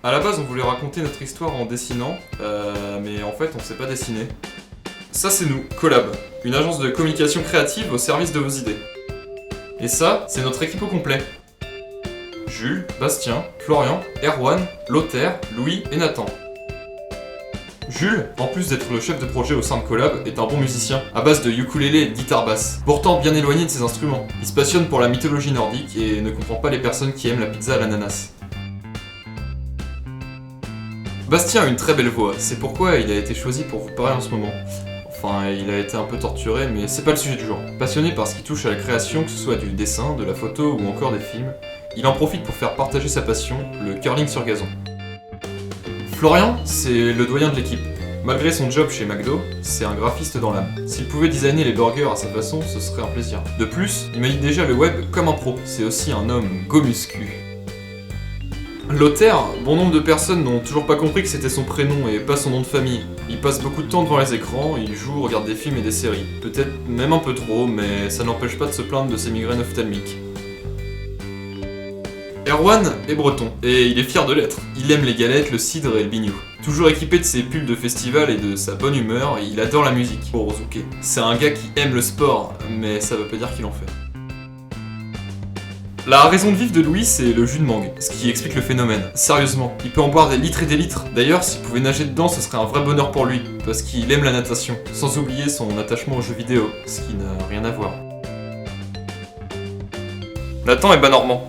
À la base, on voulait raconter notre histoire en dessinant, mais en fait, on sait pas dessiner. Ça, c'est nous, Collab, une agence de communication créative au service de vos idées. Et ça, c'est notre équipe au complet. Jules, Bastien, Florian, Erwan, Lothaire, Louis et Nathan. Jules, en plus d'être le chef de projet au sein de Collab, est un bon musicien, à base de ukulélé et de guitare basse, pourtant bien éloigné de ses instruments. Il se passionne pour la mythologie nordique et ne comprend pas les personnes qui aiment la pizza à l'ananas. Bastien a une très belle voix, c'est pourquoi il a été choisi pour vous parler en ce moment. Enfin, il a été un peu torturé, mais c'est pas le sujet du jour. Passionné par ce qui touche à la création, que ce soit du dessin, de la photo ou encore des films, il en profite pour faire partager sa passion, le curling sur gazon. Florian, c'est le doyen de l'équipe. Malgré son job chez McDo, c'est un graphiste dans l'âme. S'il pouvait designer les burgers à sa façon, ce serait un plaisir. De plus, il manie déjà le web comme un pro. C'est aussi un homme go muscu. Lothaire, bon nombre de personnes n'ont toujours pas compris que c'était son prénom et pas son nom de famille. Il passe beaucoup de temps devant les écrans, il joue, regarde des films et des séries. Peut-être même un peu trop, mais ça n'empêche pas de se plaindre de ses migraines ophtalmiques. Erwan est breton, et il est fier de l'être. Il aime les galettes, le cidre et le bignou. Toujours équipé de ses pulls de festival et de sa bonne humeur, il adore la musique. Oh, Rozuke. C'est un gars qui aime le sport, mais ça veut pas dire qu'il en fait. La raison de vivre de Louis, c'est le jus de mangue, ce qui explique le phénomène. Sérieusement, il peut en boire des litres et des litres. D'ailleurs, s'il pouvait nager dedans, ce serait un vrai bonheur pour lui, parce qu'il aime la natation, sans oublier son attachement aux jeux vidéo, ce qui n'a rien à voir. Nathan est bas normand.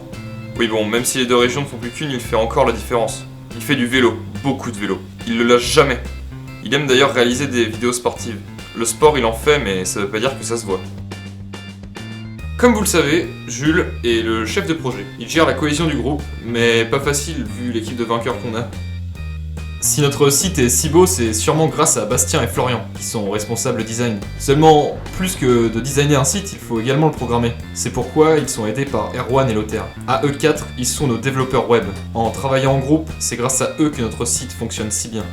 Oui bon, même si les deux régions ne font plus qu'une, il fait encore la différence. Il fait du vélo, beaucoup de vélo. Il le lâche jamais. Il aime d'ailleurs réaliser des vidéos sportives. Le sport il en fait, mais ça veut pas dire que ça se voit. Comme vous le savez, Jules est le chef de projet. Il gère la cohésion du groupe, mais pas facile vu l'équipe de vainqueurs qu'on a. Si notre site est si beau, c'est sûrement grâce à Bastien et Florian, qui sont responsables design. Seulement, plus que de designer un site, il faut également le programmer. C'est pourquoi ils sont aidés par Erwan et Lothaire. À eux quatre, ils sont nos développeurs web. En travaillant en groupe, c'est grâce à eux que notre site fonctionne si bien.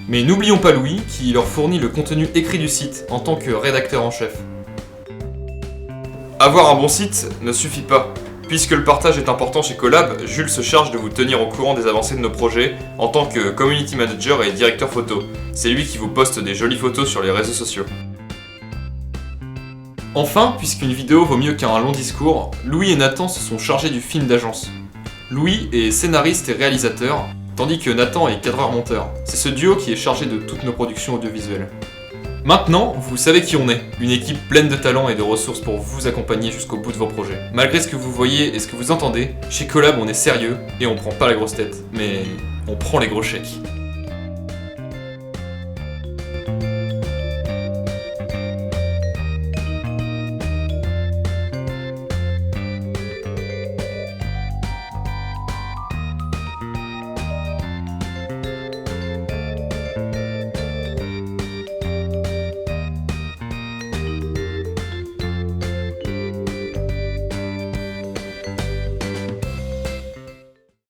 Mais n'oublions pas Louis, qui leur fournit le contenu écrit du site en tant que rédacteur en chef. Avoir un bon site ne suffit pas. Puisque le partage est important chez Collab, Jules se charge de vous tenir au courant des avancées de nos projets en tant que community manager et directeur photo. C'est lui qui vous poste des jolies photos sur les réseaux sociaux. Enfin, puisqu'une vidéo vaut mieux qu'un long discours, Louis et Nathan se sont chargés du film d'agence. Louis est scénariste et réalisateur, tandis que Nathan est cadreur-monteur. C'est ce duo qui est chargé de toutes nos productions audiovisuelles. Maintenant, vous savez qui on est, une équipe pleine de talent et de ressources pour vous accompagner jusqu'au bout de vos projets. Malgré ce que vous voyez et ce que vous entendez, chez Collab on est sérieux et on prend pas la grosse tête, mais on prend les gros chèques.